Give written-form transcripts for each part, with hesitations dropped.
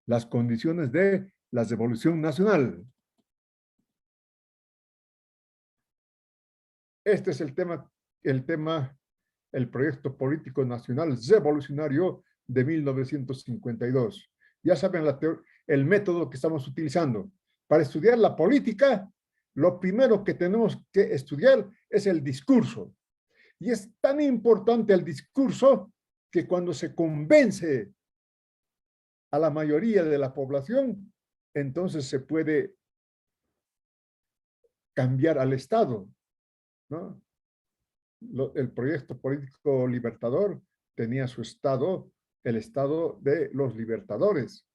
las condiciones de la revolución nacional. Este es el proyecto político nacional revolucionario de 1952. Ya saben el método que estamos utilizando. Para estudiar la política, lo primero que tenemos que estudiar es el discurso. Y es tan importante el discurso que cuando se convence a la mayoría de la población, entonces se puede cambiar al Estado, ¿no? El proyecto político libertador tenía su Estado, el Estado de los libertadores.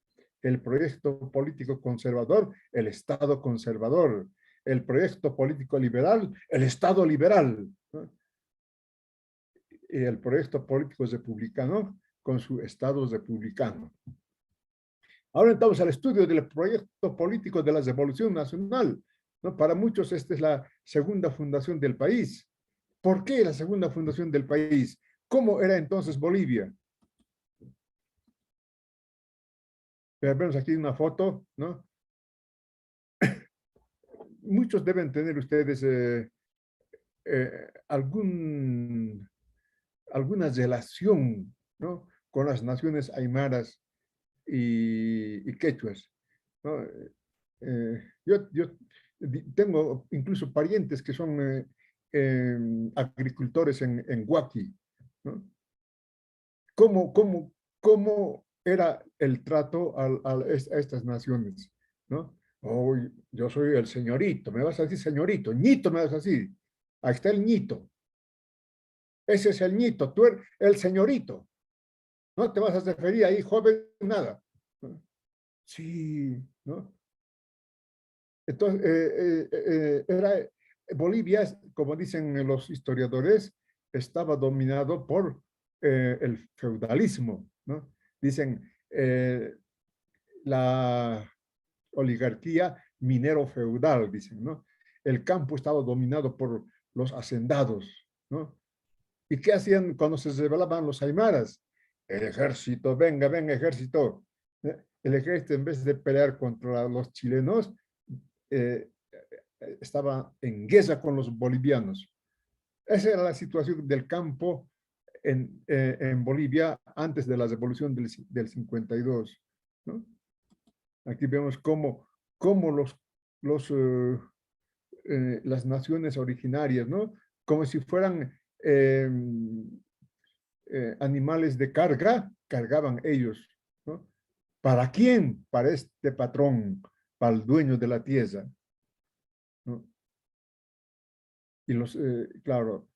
El proyecto político conservador, el Estado conservador. El proyecto político liberal, el Estado liberal, ¿no? Y el proyecto político republicano con su Estado republicano. Ahora entramos al estudio del proyecto político de la Revolución Nacional, ¿no? Para muchos esta es la segunda fundación del país. ¿Por qué la segunda fundación del país? ¿Cómo era entonces Bolivia? Vemos aquí una foto, ¿no? Muchos deben tener ustedes alguna relación, ¿no? Con las naciones aymaras y quechuas, ¿no? Yo tengo incluso parientes que son agricultores en Huaki, ¿no? ¿Cómo era el trato a estas naciones, ¿no? Oh, yo soy el señorito, me vas a decir señorito, ñito me vas a decir, ahí está el ñito, ese es el ñito, tú eres el señorito, no te vas a referir ahí joven, nada, ¿no? Sí, ¿no? Entonces, Bolivia, como dicen los historiadores, estaba dominado por el feudalismo, ¿no? Dicen, la oligarquía minero-feudal, dicen, ¿no? El campo estaba dominado por los hacendados, ¿no? ¿Y qué hacían cuando se rebelaban los aymaras? El ejército, venga, venga, ejército. El ejército, en vez de pelear contra los chilenos, eh, estaba en guerra con los bolivianos. Esa era la situación del campo en Bolivia antes de la revolución del 52, ¿no? Aquí vemos cómo las naciones originarias, ¿no? Como si fueran animales de carga, cargaban ellos, ¿no? ¿Para quién? Para este patrón, para el dueño de la tierra, ¿no? Y claro,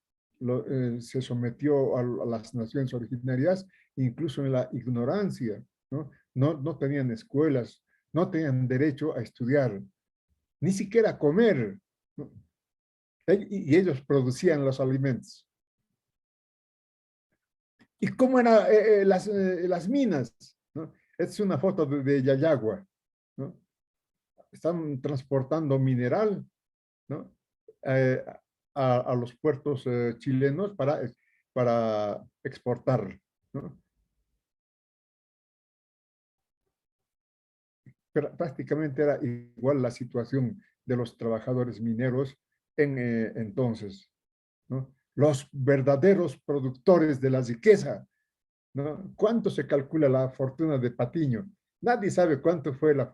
se sometió a las naciones originarias, incluso en la ignorancia, ¿no? No tenían escuelas, no tenían derecho a estudiar, ni siquiera a comer, ¿no? Y ellos producían los alimentos. ¿Y cómo eran las minas? ¿No? Esta es una foto de Yayagua, ¿no? Están transportando mineral, ¿no? Eh, a los puertos chilenos para exportar, ¿no? Pero prácticamente era igual la situación de los trabajadores mineros entonces, ¿no? Los verdaderos productores de la riqueza, ¿no? ¿Cuánto se calcula la fortuna de Patiño? Nadie sabe cuánto fue la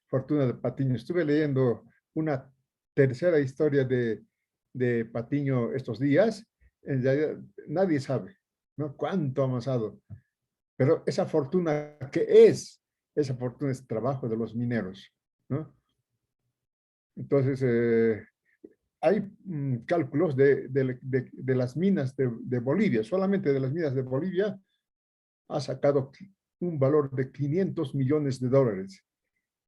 fortuna de Patiño. Estuve leyendo una tercera historia de Patiño estos días. En realidad, nadie sabe, ¿no? Cuánto ha amasado. Pero esa fortuna, ¿qué es? Esa fortuna es trabajo de los mineros, ¿no? Entonces, hay cálculos de las minas de Bolivia, solamente de las minas de Bolivia ha sacado un valor de 500 millones de dólares.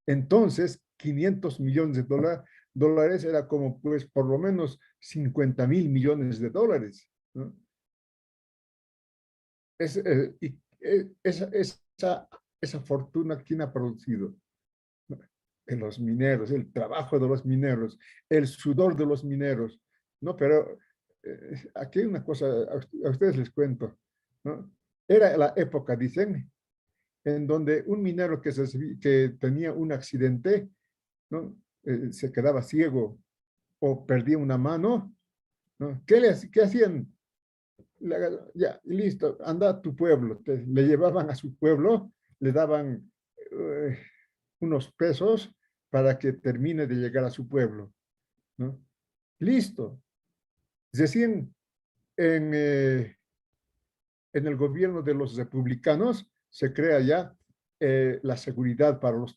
Entonces, 500 millones de dólares era como, pues, por lo menos 50,000 millones de dólares, ¿no? Esa fortuna, ¿quién ha producido? En los mineros, el trabajo de los mineros, el sudor de los mineros, ¿no? Pero aquí hay una cosa, a ustedes les cuento, ¿no? Era la época, dicen, en donde un minero que tenía un accidente, ¿no? Se quedaba ciego o perdía una mano, ¿no? ¿Qué hacían? Ya, listo, anda a tu pueblo. Le llevaban a su pueblo, le daban eh, unos pesos para que termine de llegar a su pueblo, ¿no? Listo. Recién en el gobierno de los republicanos se crea ya la seguridad para los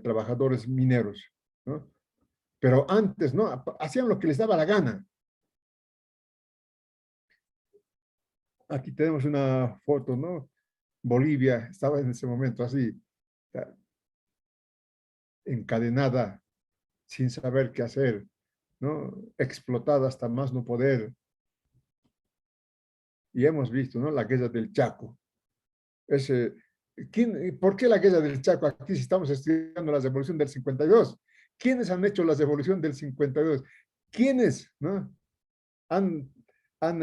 trabajadores mineros, ¿no? Pero antes, ¿no? Hacían lo que les daba la gana. Aquí tenemos una foto, ¿no? Bolivia estaba en ese momento así, encadenada, sin saber qué hacer, ¿no? Explotada hasta más no poder. Y hemos visto, ¿no? La guerra del Chaco. Ese, ¿Por qué la guerra del Chaco? Aquí si estamos estudiando la revolución del 52. ¿Quiénes han hecho la revolución del 52? ¿Quiénes, no? han, han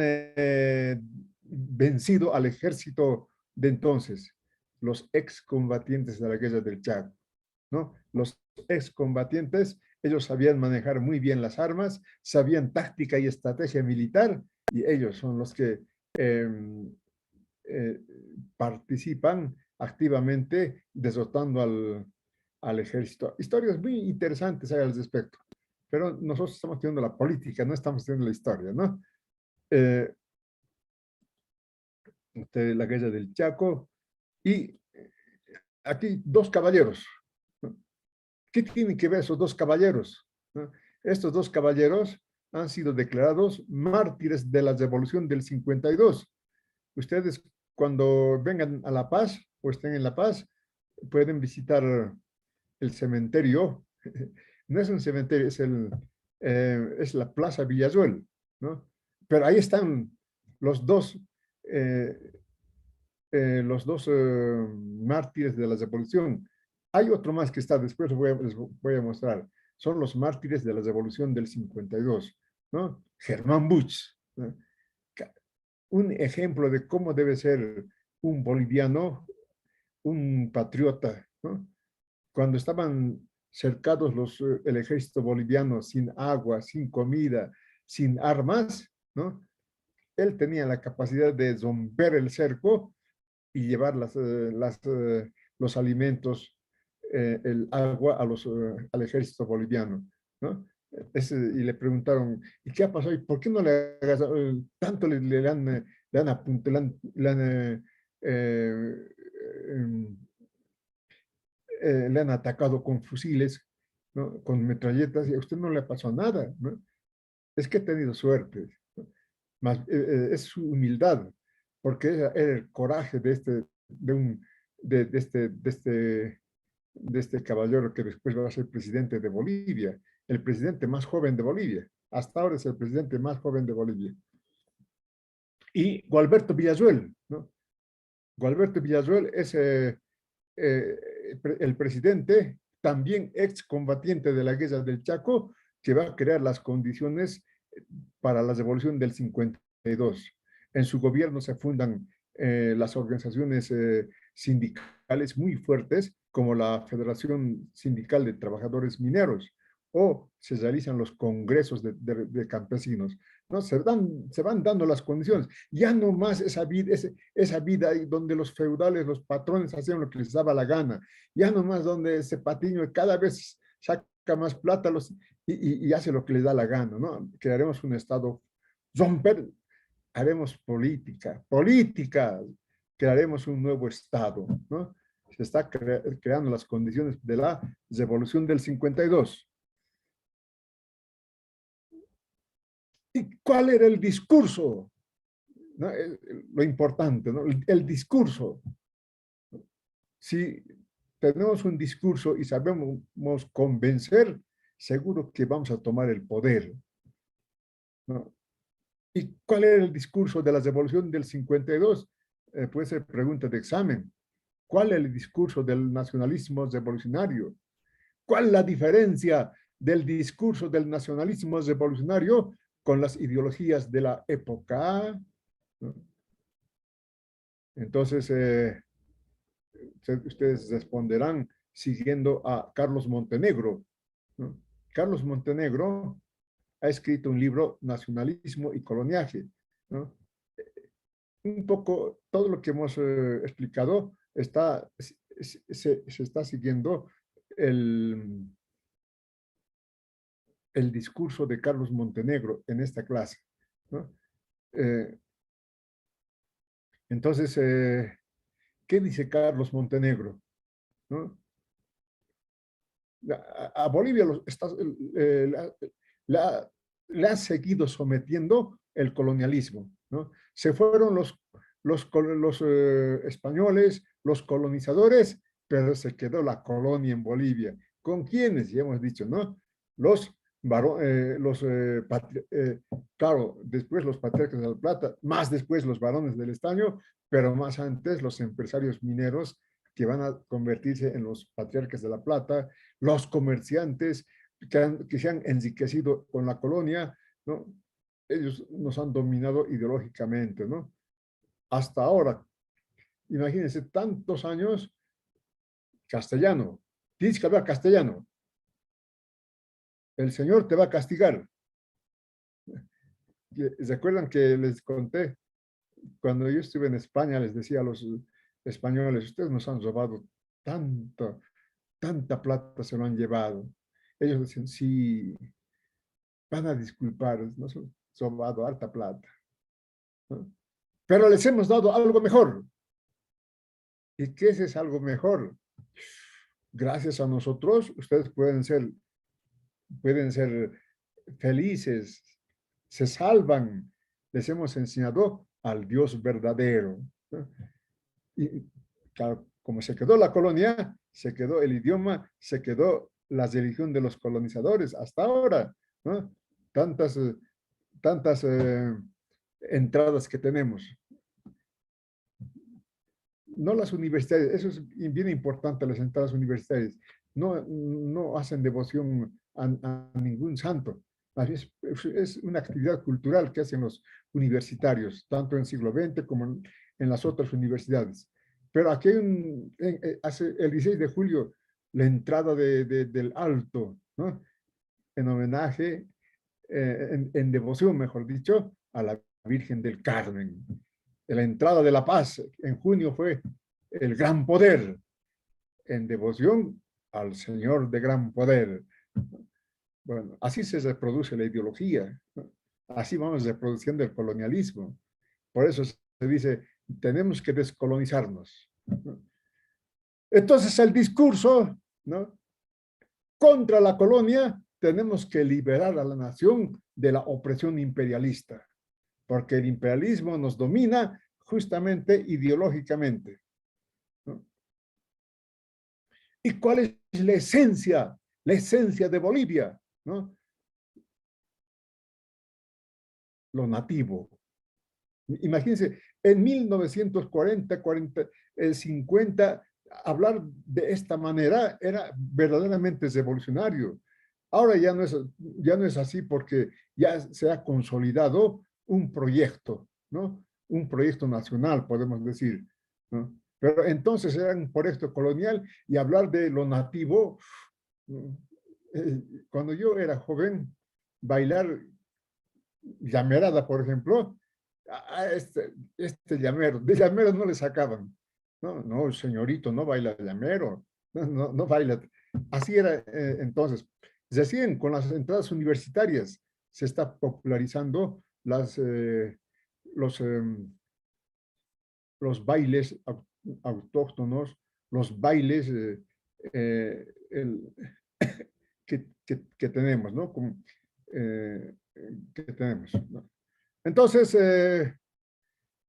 vencido al ejército de entonces? Los excombatientes de la guerra del Chaco, ¿no? Los excombatientes, ellos sabían manejar muy bien las armas, sabían táctica y estrategia militar, y ellos son los que eh, eh, participan activamente derrotando al ejército. Historias muy interesantes hay al respecto, pero nosotros estamos estudiando la política, no estamos estudiando la historia, ¿no? Eh, la guerra del Chaco y aquí dos caballeros, ¿no? ¿Qué tienen que ver esos dos caballeros? ¿No? Estos dos caballeros han sido declarados mártires de la revolución del 52. Ustedes cuando vengan a La Paz o estén en La Paz, pueden visitar el cementerio. No es un cementerio, es la Plaza Villasuel, ¿no? Pero ahí están los dos, eh, los dos mártires de la revolución. Hay otro más que está, después les voy a mostrar. Son los mártires de la revolución del 52, ¿no? Germán Buch, ¿no? Un ejemplo de cómo debe ser un boliviano, un patriota, ¿no? Cuando estaban cercados el ejército boliviano sin agua, sin comida, sin armas, ¿no? Él tenía la capacidad de romper el cerco y llevar los alimentos, el agua al ejército boliviano, ¿no? Y le preguntaron, ¿y qué ha pasado? ¿Y por qué no le hagas, tanto le han apuntado, le han atacado con fusiles, ¿no? Con metralletas, y a usted no le pasó nada, ¿no? Es que ha tenido suerte, ¿no? Más, es su humildad, porque era el coraje de este caballero que después va a ser presidente de Bolivia, el presidente más joven de Bolivia. Hasta ahora es el presidente más joven de Bolivia. Y Gualberto Villazuel, ¿no? Gualberto Villazuel es eh, el presidente, también excombatiente de la guerra del Chaco, que va a crear las condiciones para la revolución del 52. En su gobierno se fundan las organizaciones sindicales muy fuertes, como la Federación Sindical de Trabajadores Mineros, o se realizan los congresos de campesinos. ¿No? Se van dando las condiciones. Ya no más esa vida donde los feudales, los patrones hacían lo que les daba la gana. Ya no más donde ese patiño cada vez saca más plata y hace lo que les da la gana, ¿no? Crearemos un Estado, romper, haremos política, crearemos un nuevo Estado, ¿no? Se está creando las condiciones de la revolución del 52. ¿Y cuál era el discurso? ¿No? Lo importante, ¿no? El discurso. Si tenemos un discurso y sabemos convencer, seguro que vamos a tomar el poder, ¿no? ¿Y cuál era el discurso de la revolución del 52? Puede ser pregunta de examen. ¿Cuál es el discurso del nacionalismo revolucionario? ¿Cuál es la diferencia del discurso del nacionalismo revolucionario con las ideologías de la época? ¿No? Entonces, ustedes responderán siguiendo a Carlos Montenegro, ¿no? Carlos Montenegro ha escrito un libro, Nacionalismo y Coloniaje, ¿no? Un poco todo lo que hemos explicado se está siguiendo el, el discurso de Carlos Montenegro en esta clase, ¿no? Eh, entonces, ¿qué dice Carlos Montenegro? ¿No? A Bolivia le ha seguido sometiendo el colonialismo, ¿no? Se fueron los españoles, los colonizadores, pero se quedó la colonia en Bolivia. ¿Con quiénes? Ya hemos dicho, ¿no? Los, claro, después los patriarcas de la Plata, más después los varones del estaño, pero más antes los empresarios mineros que van a convertirse en los patriarcas de la Plata, los comerciantes que se han enriquecido con la colonia, ¿no? Ellos nos han dominado ideológicamente, ¿no? Hasta ahora, imagínense, tantos años, castellano, tienes que hablar castellano, el Señor te va a castigar. ¿Recuerdan que les conté? Cuando yo estuve en España, les decía a los españoles, ustedes nos han robado tanta plata se lo han llevado. Ellos decían, sí, van a disculpar, nos han robado harta plata, ¿no? Pero les hemos dado algo mejor. ¿Y qué es algo mejor? Gracias a nosotros, ustedes pueden ser felices, se salvan. Les hemos enseñado al Dios verdadero, ¿no? Y claro, como se quedó la colonia, se quedó el idioma, se quedó la religión de los colonizadores hasta ahora, ¿no? Tantas, tantas entradas que tenemos. No las universidades, eso es bien importante, las entradas universitarias, no hacen devoción a ningún santo. Es una actividad cultural que hacen los universitarios, tanto en siglo XX como en las otras universidades. Pero aquí hay hace el 16 de julio, la entrada del Alto, ¿no? En homenaje, en devoción, mejor dicho, a la Virgen del Carmen. La entrada de la paz en junio fue el gran poder, en devoción al Señor de gran poder. Bueno, así se reproduce la ideología, ¿no? Así vamos reproduciendo el colonialismo. Por eso se dice, tenemos que descolonizarnos, ¿no? Entonces el discurso, ¿no?, contra la colonia, tenemos que liberar a la nación de la opresión imperialista, porque el imperialismo nos domina justamente ideológicamente, ¿no? ¿Y cuál es la esencia? La esencia de Bolivia, ¿no? Lo nativo. Imagínense, en 1940, 50, hablar de esta manera era verdaderamente revolucionario. Ahora ya no es así porque ya se ha consolidado un proyecto, ¿no? Un proyecto nacional, podemos decir, ¿no? Pero entonces era un proyecto colonial y hablar de lo nativo, cuando yo era joven, bailar llamerada, por ejemplo, a este llamero, de llamero no le sacaban. No, no, señorito, no baila llamero, no baila. Así era entonces. Recién con las entradas universitarias se está popularizando los, los bailes autóctonos, los bailes el, que tenemos, ¿no? Como, que tenemos, ¿no? Entonces,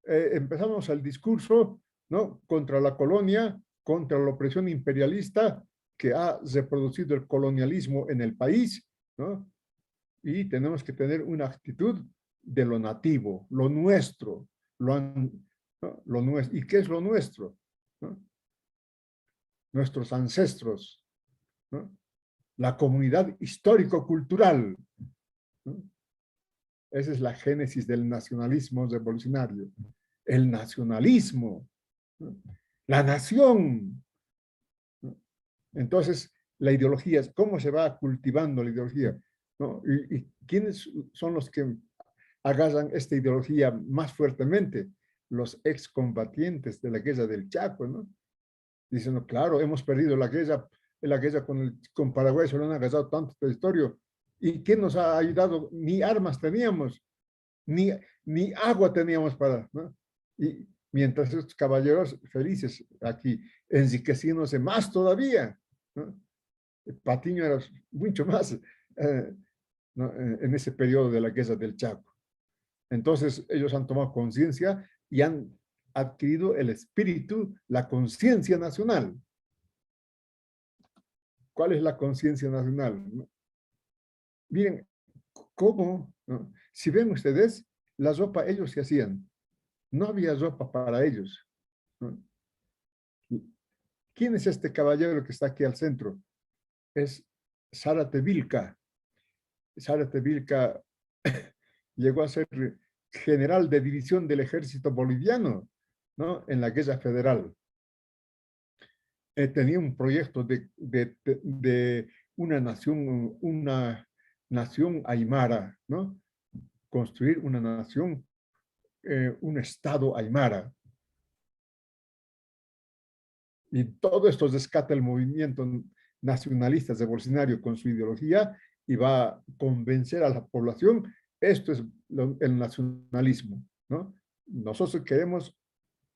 empezamos el discurso, ¿no?, contra la colonia, contra la opresión imperialista que ha reproducido el colonialismo en el país, ¿no? Y tenemos que tener una actitud de lo nativo, lo nuestro, ¿no?, lo nuestro. ¿Y qué es lo nuestro? ¿No? Nuestros ancestros, ¿no? La comunidad histórico-cultural, ¿no? Esa es la génesis del nacionalismo revolucionario. El nacionalismo, ¿no? La nación, ¿no? Entonces, la ideología, ¿cómo se va cultivando la ideología? ¿No? ¿Y quiénes son los que agarran esta ideología más fuertemente? Los excombatientes de la guerra del Chaco, ¿no? Dicen, no, claro, hemos perdido la guerra con Paraguay, se lo han agarrado tanto territorio. ¿Y quién nos ha ayudado? Ni armas teníamos, ni, ni agua teníamos para, ¿no? Y mientras estos caballeros felices aquí, enriqueciéndose más todavía, ¿no? Patiño era mucho más ¿no? En ese periodo de la guerra del Chaco. Entonces ellos han tomado conciencia y han adquirido el espíritu, la conciencia nacional. ¿Cuál es la conciencia nacional? Miren, ¿cómo? ¿No? Si ven ustedes, la ropa ellos se hacían. No había ropa para ellos, ¿no? ¿Quién es este caballero que está aquí al centro? Es Zárate Vilca. Zárate Vilca llegó a ser general de división del ejército boliviano, ¿no? En la guerra federal. Tenía un proyecto de una nación aymara, ¿no? Construir una nación, un estado aymara. Y todo esto rescata el movimiento nacionalista revolucionario con su ideología y va a convencer a la población. Esto es el nacionalismo, ¿no? Nosotros queremos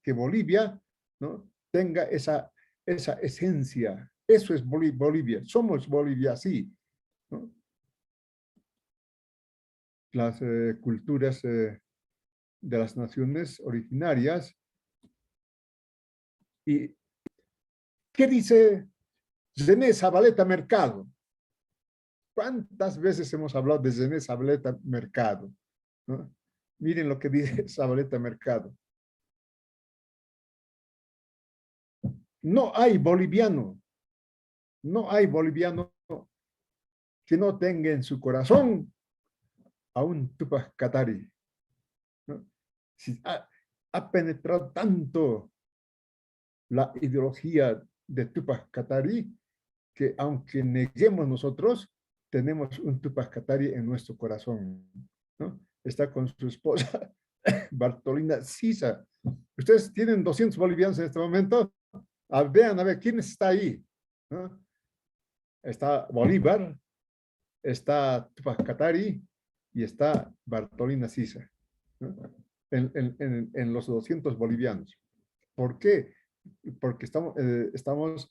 que Bolivia, ¿no? Tenga esa esencia. Eso es Bolivia. Somos Bolivia, sí, ¿no? Las culturas de las naciones originarias. ¿Y qué dice René Zabaleta Mercado? ¿Cuántas veces hemos hablado de René Zabaleta Mercado? ¿No? Miren lo que dice Zabaleta Mercado. No hay boliviano que no tenga en su corazón a un Tupac Katari, ¿no? Si ha penetrado tanto la ideología de Tupac Katari que aunque neguemos nosotros, tenemos un Tupac Katari en nuestro corazón, ¿no? Está con su esposa Bartolina Sisa. Ustedes tienen 200 bolivianos en este momento. Vean, a ver, ¿quién está ahí? ¿No? Está Bolívar, está Tupac Katari y está Bartolina Sisa, ¿no? En los 200 bolivianos. ¿Por qué? Porque estamos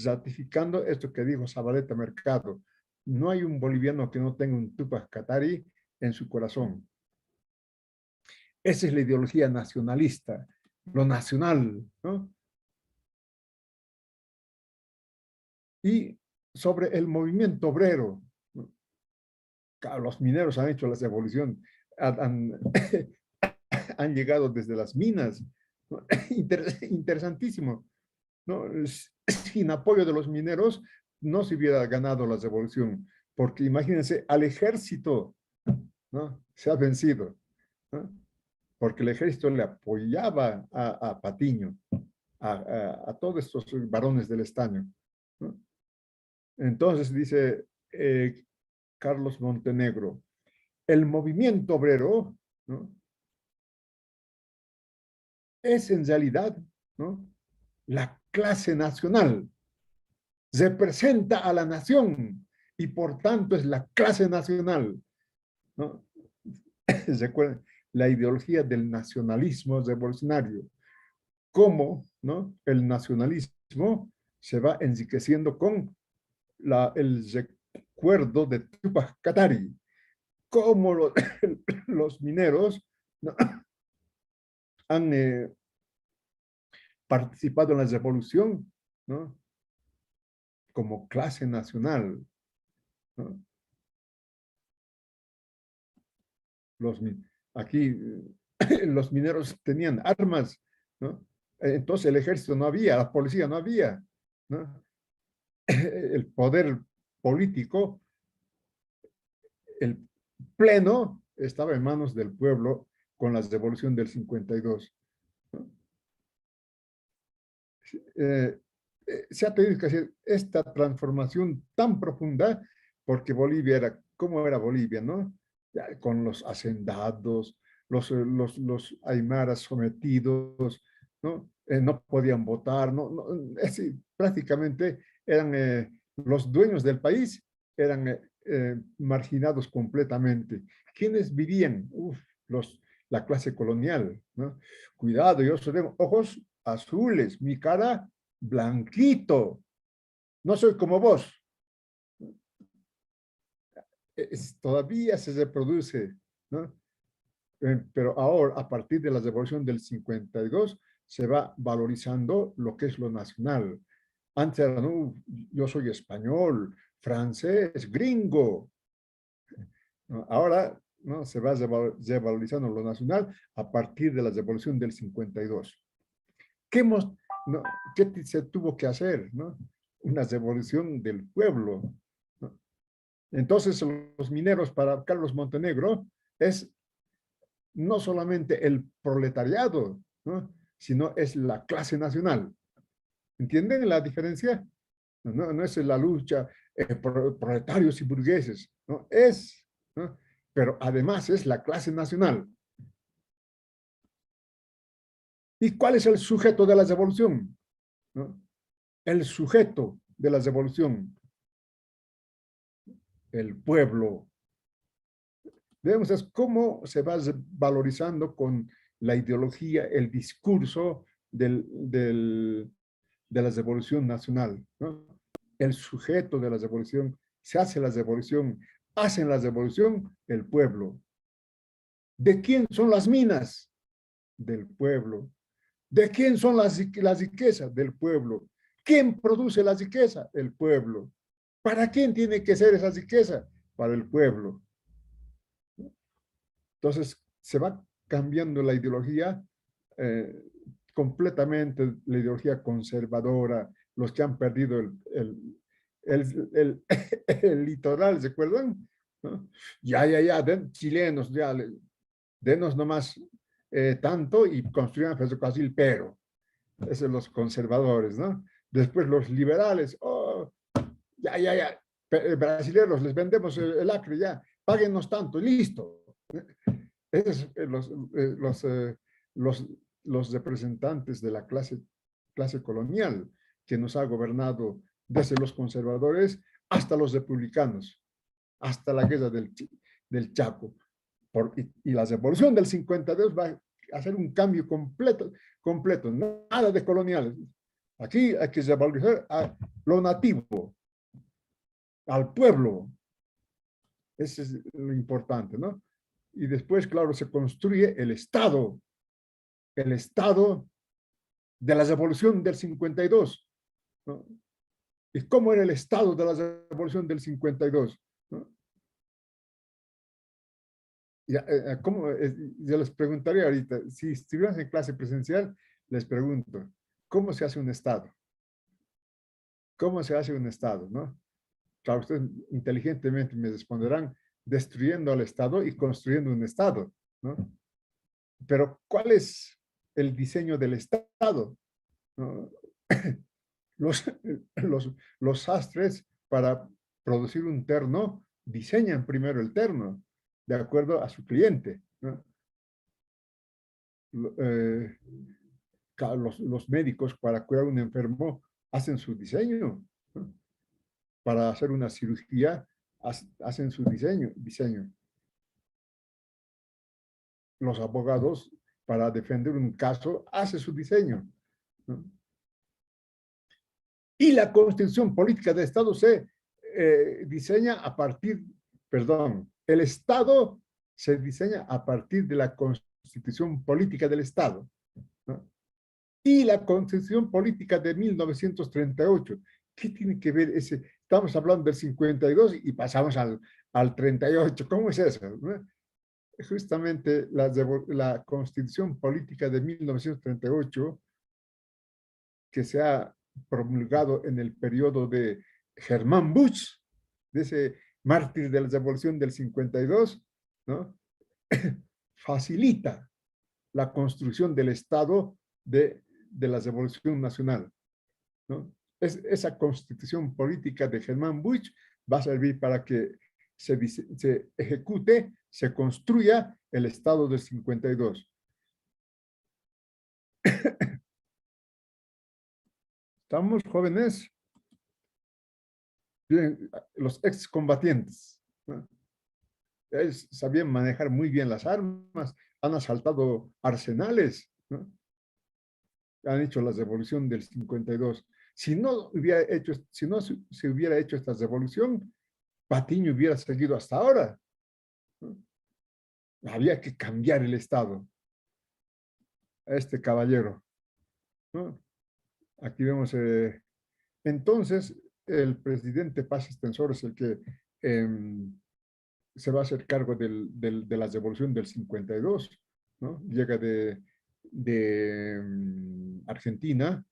ratificando esto que dijo Zabaleta Mercado. No hay un boliviano que no tenga un Tupac Katari en su corazón. Esa es la ideología nacionalista, lo nacional, ¿no? Y sobre el movimiento obrero, ¿no? Los mineros han hecho la revolución, han llegado desde las minas, ¿no? Interesantísimo, ¿no? Sin apoyo de los mineros no se hubiera ganado la revolución, porque imagínense, al ejército, ¿no? Se ha vencido, ¿no? Porque el ejército le apoyaba a Patiño, a todos estos varones del estaño, ¿no? Entonces dice Carlos Montenegro, el movimiento obrero, ¿no? Es en realidad, ¿no? La clase nacional, representa a la nación y por tanto es la clase nacional, ¿no? Recuerden, la ideología del nacionalismo revolucionario, cómo, ¿no? El nacionalismo se va enriqueciendo con el recuerdo de Tupac Katari, cómo los mineros, ¿no? Han participado en la revolución, ¿no? Como clase nacional, ¿no? Los, aquí los mineros tenían armas, ¿no? Entonces el ejército no había, la policía no había, ¿no? El poder político, el pleno, estaba en manos del pueblo con la revolución del 52, ¿no? eh, se ha tenido que hacer esta transformación tan profunda porque Bolivia era, ¿cómo era Bolivia, no? Ya, con los hacendados, los aymaras sometidos, ¿no? No podían votar, es decir, prácticamente eran los dueños del país, eran marginados completamente. ¿Quiénes vivían? Uf, la clase colonial, ¿no? Cuidado, yo tengo ojos azules, mi cara blanquito, no soy como vos. Todavía se reproduce, ¿no? Pero ahora, a partir de la revolución del 52, se va valorizando lo que es lo nacional. Antes era, no, yo soy español, francés, gringo. ¿No? Ahora, ¿no? Se va revalorizando lo nacional a partir de la revolución del 52. ¿Qué, hemos, no, ¿Qué se tuvo que hacer? ¿No? Una revolución del pueblo, ¿no? Entonces, los mineros para Carlos Montenegro es no solamente el proletariado, ¿no? Sino es la clase nacional. ¿Entienden la diferencia? No es la lucha proletarios y burgueses, ¿no? ¿No? Pero además es la clase nacional. ¿Y cuál es el sujeto de la revolución? ¿No? El sujeto de la revolución, el pueblo. Vemos es cómo se va valorizando con la ideología, el discurso de la revolución nacional, ¿no? El sujeto de la revolución, se hace la revolución, hacen la revolución el pueblo. ¿De quién son las minas? Del pueblo. ¿De quién son las riquezas? Del pueblo. ¿Quién produce la riqueza? El pueblo. ¿Para quién tiene que ser esa riqueza? Para el pueblo. Entonces, se va cambiando la ideología eh, completamente, la ideología conservadora, los que han perdido el, el litoral, ¿se acuerdan? ¿No? Ya, chilenos, ya, denos nomás tanto y construyan ferrocarril, pero esos son los conservadores, ¿no? Después los liberales, oh, ya, brasileños, les vendemos el acre, ya, páguenos tanto, listo. Esos los, los representantes de la clase colonial que nos ha gobernado desde los conservadores hasta los republicanos, hasta la guerra del Chaco. Y la revolución del 52 va a hacer un cambio completo, nada de coloniales. Aquí hay que revalorizar a lo nativo, al pueblo. Eso es lo importante, ¿no? Y después, claro, se construye el Estado de la revolución del 52, ¿no? ¿Y cómo era el Estado de la revolución del 52? ¿No? Yo les preguntaría ahorita, si estuvieran en clase presencial, les pregunto, ¿cómo se hace un Estado? ¿Cómo se hace un Estado? ¿No? Claro, ustedes inteligentemente me responderán, destruyendo al Estado y construyendo un Estado, ¿no? Pero ¿cuál es el diseño del Estado? ¿No? Los, los sastres para producir un terno diseñan primero el terno de acuerdo a su cliente, ¿no? Eh, los médicos para curar a un enfermo hacen su diseño, ¿no? Para hacer una cirugía hacen su diseño. Los abogados para defender un caso hacen su diseño, ¿no? Y la constitución política de Estado se diseña a partir, perdón, el Estado se diseña a partir de la constitución política del Estado, ¿no? Y la constitución política de 1938. ¿Qué tiene que ver ese? Estamos hablando del 52 y pasamos al 38. ¿Cómo es eso? ¿No? Justamente la constitución política de 1938 que se ha promulgado en el periodo de Germán Busch, de ese mártir de la revolución del 52, ¿no? Facilita la construcción del Estado de la revolución nacional. ¿no? Esa constitución política de Germán Busch va a servir para que se ejecute, se construya el Estado del 52. ¿Estamos jóvenes? Bien, los excombatientes, ¿no? Ellos sabían manejar muy bien las armas, han asaltado arsenales, ¿no? Han hecho la revolución del 52. Si no se hubiera hecho esta revolución, Patiño hubiera seguido hasta ahora, ¿no? Había que cambiar el Estado a este caballero, ¿no? Aquí vemos, entonces, el presidente Paz Extensor es el que se va a hacer cargo de la revolución del 52, ¿no? Llega de Argentina,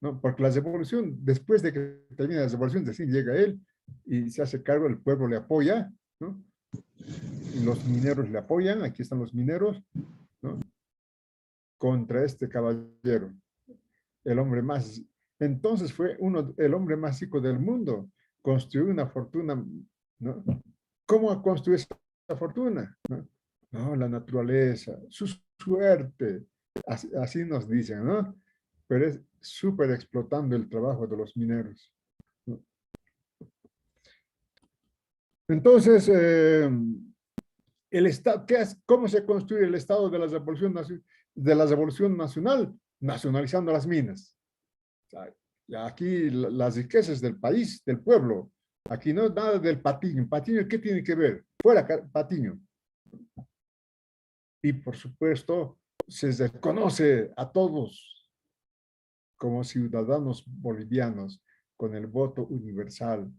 ¿no? Porque la revolución, después de que termina la revolución, recién llega él y se hace cargo, el pueblo le apoya, ¿no? Los mineros le apoyan, aquí están los mineros, ¿no? Contra este caballero, el hombre más, entonces fue el hombre más rico del mundo, construyó una fortuna, ¿no? ¿Cómo construyó esa fortuna? ¿No? No, la naturaleza, su suerte, así nos dicen, ¿no? Pero es súper explotando el trabajo de los mineros, ¿no? Entonces, el Estado, ¿cómo se construye el Estado de la Revolución Nacional? Nacionalizando las minas. O sea, aquí las riquezas del país, del pueblo. Aquí no es nada del Patiño. Patiño, ¿qué tiene que ver? Fuera Patiño. Y por supuesto, se reconoce a todos como ciudadanos bolivianos con el voto universal,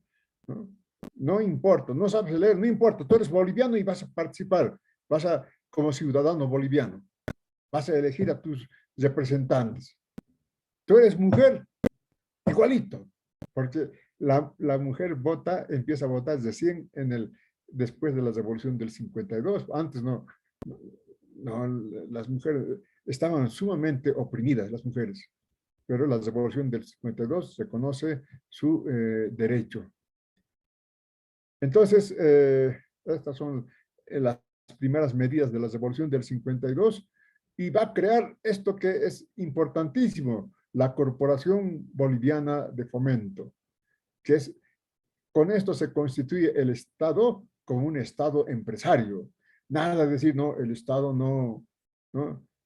¿no? No importa, no sabes leer, no importa, tú eres boliviano y vas a participar, como ciudadano boliviano, vas a elegir a tus representantes. Tú eres mujer, igualito, porque la mujer empieza a votar recién después de la revolución del 52, antes no, las mujeres estaban sumamente oprimidas, las mujeres, pero la revolución del 52 reconoce su derecho. Entonces, estas son las primeras medidas de la revolución del 52 y va a crear esto que es importantísimo, la Corporación Boliviana de Fomento, que es, con esto se constituye el Estado como un Estado empresario. Nada de decir, no, el Estado no,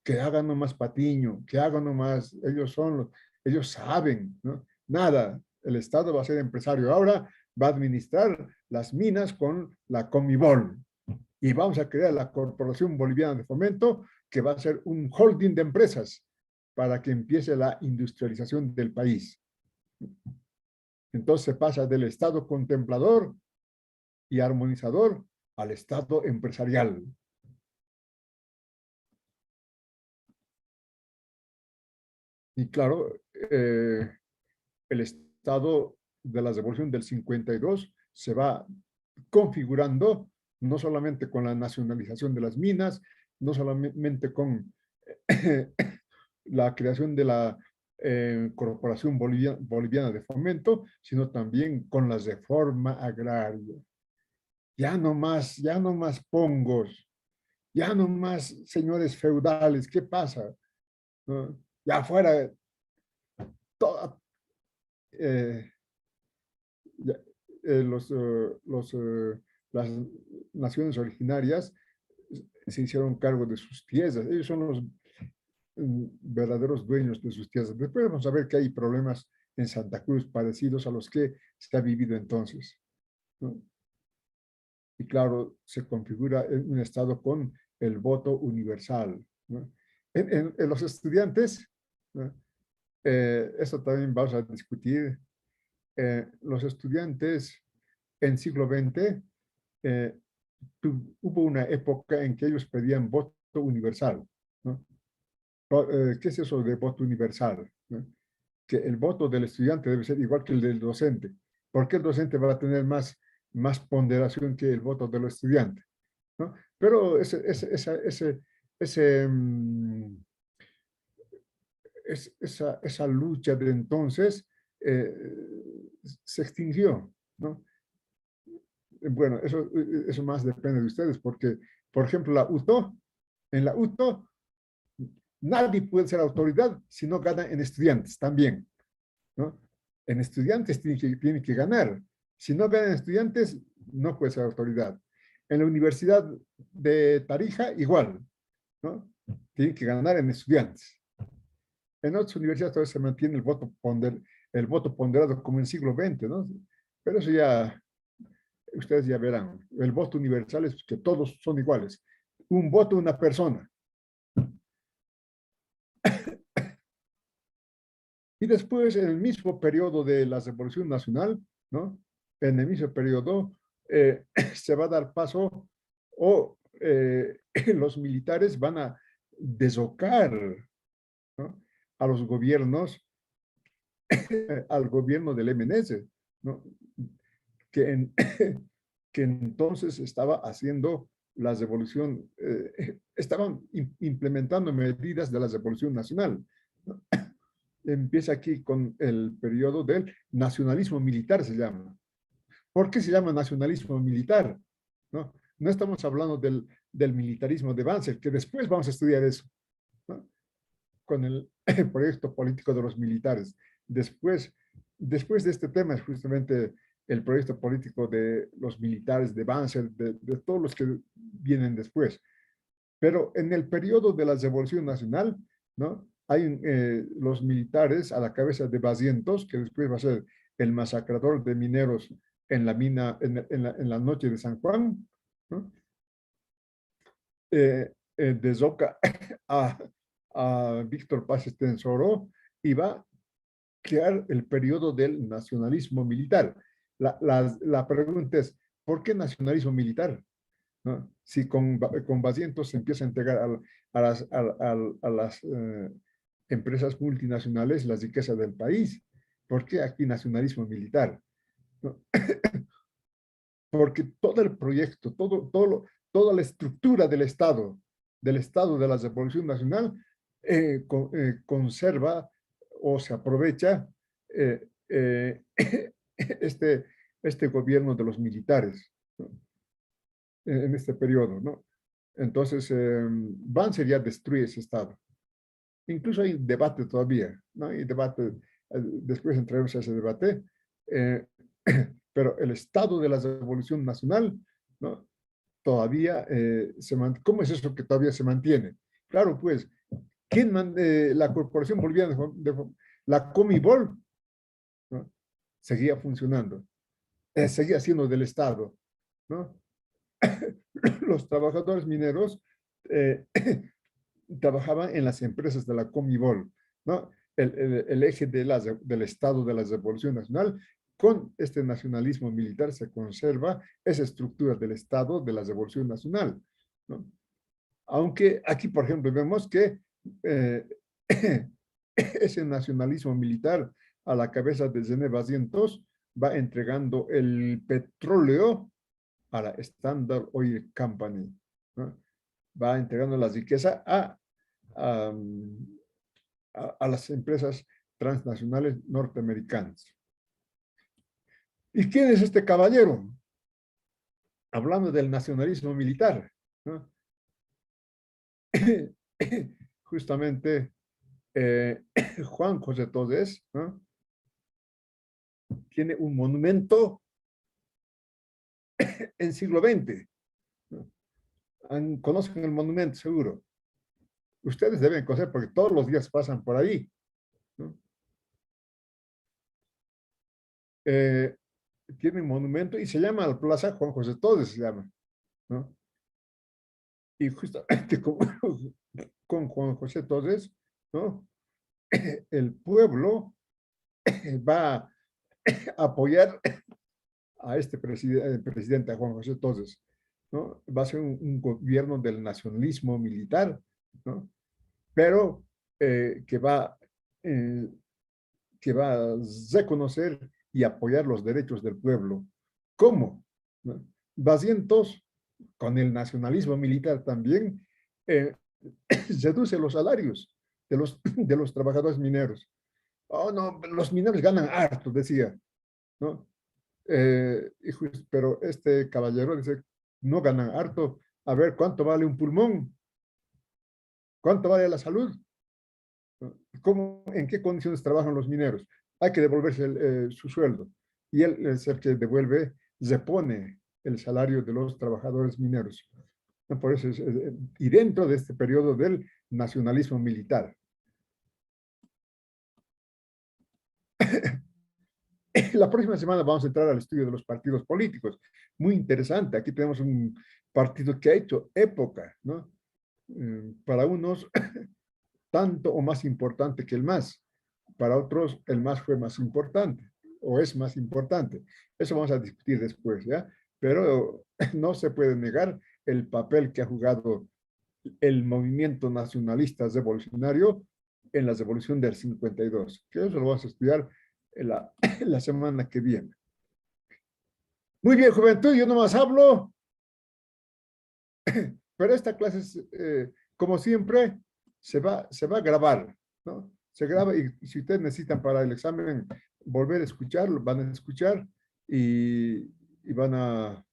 que hagan nomás Patiño, que hagan nomás, ellos saben, ¿no? Nada, el Estado va a ser empresario. Ahora va a administrar las minas con la Comibol y vamos a crear la Corporación Boliviana de Fomento, que va a ser un holding de empresas para que empiece la industrialización del país. Entonces se pasa del Estado contemplador y armonizador al Estado empresarial. Y claro, el Estado de la Revolución del 52 se va configurando no solamente con la nacionalización de las minas, no solamente con la creación de la Corporación Boliviana de Fomento, sino también con la reforma agraria. Ya no más pongos, ya no más señores feudales, ¿qué pasa? ¿No? Ya fuera, toda, eh, ya, las naciones originarias se hicieron cargo de sus tierras, ellos son los verdaderos dueños de sus tierras. Después vamos a ver que hay problemas en Santa Cruz parecidos a los que se ha vivido entonces, ¿no? Y claro, se configura un Estado con el voto universal, ¿no? En los estudiantes, ¿no? Eso también vamos a discutir. Los estudiantes en siglo XX, eh, hubo una época en que ellos pedían voto universal, ¿no? ¿Qué es eso de voto universal? ¿No? Que el voto del estudiante debe ser igual que el del docente. ¿Por qué el docente va a tener más ponderación que el voto de los estudiantes? ¿No? Pero ese, esa lucha de entonces se extinguió, ¿no? Bueno, eso más depende de ustedes, porque, por ejemplo, en la UTO, nadie puede ser autoridad si no gana en estudiantes también, ¿no? En estudiantes tiene que ganar. Si no ganan estudiantes, no puede ser autoridad. En la Universidad de Tarija, igual, ¿no? Tiene que ganar en estudiantes. En otras universidades todavía se mantiene el voto ponderado como en el siglo XX, ¿no? Pero eso ya, ustedes ya verán. El voto universal es que todos son iguales. Un voto, una persona. Y después, en el mismo periodo de la Revolución Nacional, ¿no? En el mismo periodo, se va a dar paso o los militares van a deslocar, ¿no? A los gobiernos, al gobierno del MNS, ¿no? Que, que entonces estaba haciendo la revolución, estaban implementando medidas de la Revolución Nacional, ¿no? Empieza aquí con el periodo del nacionalismo militar, se llama. ¿Por qué se llama nacionalismo militar? No, no estamos hablando del militarismo de Banzer, que después vamos a estudiar eso, ¿no? Con el proyecto político de los militares. Después de este tema es justamente el proyecto político de los militares de Banzer, de todos los que vienen después. Pero en el periodo de la Revolución Nacional, ¿no? Hay los militares a la cabeza de Bazientos, que después va a ser el masacrador de mineros en la mina, en la noche de San Juan, ¿no? Desloca a Víctor Paz Estenssoro y va a crear el periodo del nacionalismo militar. La pregunta es, ¿por qué nacionalismo militar? ¿No? Si con Bazientos se empieza a entregar a las empresas multinacionales la riqueza del país. ¿Por qué aquí nacionalismo militar? ¿No? Porque todo el proyecto, toda la estructura del Estado de la Revolución Nacional, conserva o se aprovecha eh, eh, este, este gobierno de los militares, ¿no? En este periodo, ¿no? Entonces, Banzer ya destruye ese Estado. Incluso hay debate todavía, ¿no? Hay debate, después entraremos a ese debate, eh, pero el Estado de la Revolución Nacional, ¿no? Todavía ¿cómo es eso que todavía se mantiene? Claro, pues, la Corporación Boliviana la Comibol, ¿no? Seguía funcionando, seguía siendo del Estado, ¿no? Los trabajadores mineros eh, trabajaban en las empresas de la Comibol, ¿no? El eje del Estado de la Revolución Nacional, con este nacionalismo militar se conserva esa estructura del Estado de la Revolución Nacional, ¿no? Aunque aquí, por ejemplo, vemos que eh, ese nacionalismo militar a la cabeza de René Bazientos va entregando el petróleo a la Standard Oil Company, ¿no? Va entregando la riqueza a, a las empresas transnacionales norteamericanas. ¿Y quién es este caballero? Hablando del nacionalismo militar, ¿no? Justamente Juan José Todés, ¿no? Tiene un monumento en siglo XX, ¿no? Conocen el monumento seguro. Ustedes deben conocer porque todos los días pasan por ahí, ¿no? Tiene un monumento y se llama la Plaza Juan José Todés, se llama, ¿no? Y justamente con Juan José Todés, ¿no? El pueblo va a apoyar a este presidente, a Juan José Todés, ¿no? Va a ser un gobierno del nacionalismo militar, ¿no? Pero eh, que va a reconocer y apoyar los derechos del pueblo. ¿Cómo? ¿No? Bazientos, con el nacionalismo militar también, reduce los salarios de los trabajadores mineros. Oh, no, los mineros ganan harto, decía, ¿no? Pero este caballero dice, no ganan harto. A ver, ¿cuánto vale un pulmón? ¿Cuánto vale la salud? ¿Cómo, en qué condiciones trabajan los mineros? Hay que devolverse su sueldo. Y él es el que devuelve, repone el salario de los trabajadores mineros. Por eso y dentro de este periodo del nacionalismo militar. La próxima semana vamos a entrar al estudio de los partidos políticos. Muy interesante. Aquí tenemos un partido que ha hecho época, ¿no? Para unos, tanto o más importante que el MAS. Para otros, el MAS fue más importante o es más importante. Eso vamos a discutir después, ¿ya? Pero no se puede negar el papel que ha jugado el movimiento nacionalista revolucionario en la revolución del 52, que eso lo vamos a estudiar en la semana que viene. Muy bien, juventud, yo nomás hablo, pero esta clase, como siempre, se va a grabar, ¿no? Se graba y si ustedes necesitan para el examen volver a escucharlo, van a escuchar y van a